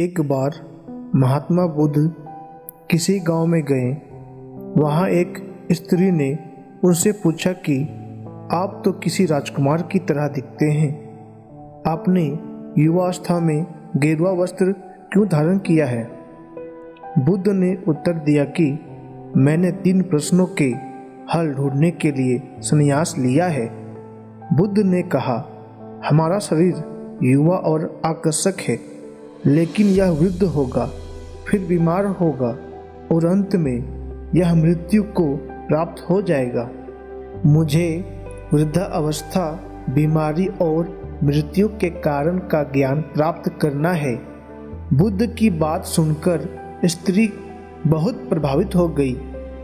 एक बार महात्मा बुद्ध किसी गांव में गए। वहां एक स्त्री ने उनसे पूछा कि आप तो किसी राजकुमार की तरह दिखते हैं, आपने युवावस्था में गेरुआ वस्त्र क्यों धारण किया है? बुद्ध ने उत्तर दिया कि मैंने 3 प्रश्नों के हल ढूंढने के लिए संन्यास लिया है। बुद्ध ने कहा, हमारा शरीर युवा और आकर्षक है, लेकिन यह वृद्ध होगा, फिर बीमार होगा और अंत में यह मृत्यु को प्राप्त हो जाएगा। मुझे वृद्धावस्था, बीमारी और मृत्यु के कारण का ज्ञान प्राप्त करना है। बुद्ध की बात सुनकर स्त्री बहुत प्रभावित हो गई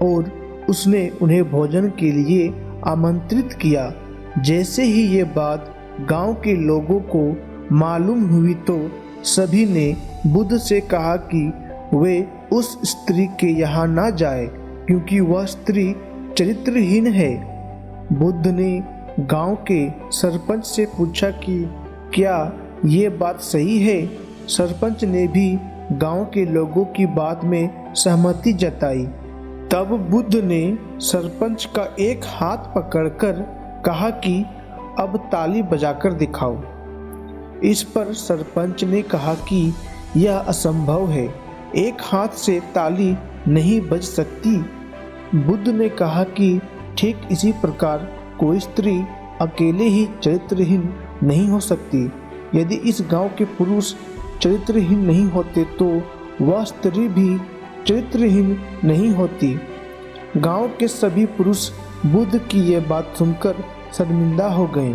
और उसने उन्हें भोजन के लिए आमंत्रित किया। जैसे ही ये बात गांव के लोगों को मालूम हुई तो सभी ने बुद्ध से कहा कि वे उस स्त्री के यहाँ न जाए, क्योंकि वह स्त्री चरित्रहीन है। बुद्ध ने गांव के सरपंच से पूछा कि क्या ये बात सही है? सरपंच ने भी गांव के लोगों की बात में सहमति जताई। तब बुद्ध ने सरपंच का एक हाथ पकड़कर कहा कि अब ताली बजाकर दिखाओ। इस पर सरपंच ने कहा कि यह असंभव है, एक हाथ से ताली नहीं बज सकती। बुद्ध ने कहा कि ठीक इसी प्रकार कोई स्त्री अकेले ही चरित्रहीन नहीं हो सकती। यदि इस गांव के पुरुष चरित्रहीन नहीं होते तो वह स्त्री भी चरित्रहीन नहीं होती। गांव के सभी पुरुष बुद्ध की यह बात सुनकर शर्मिंदा हो गए।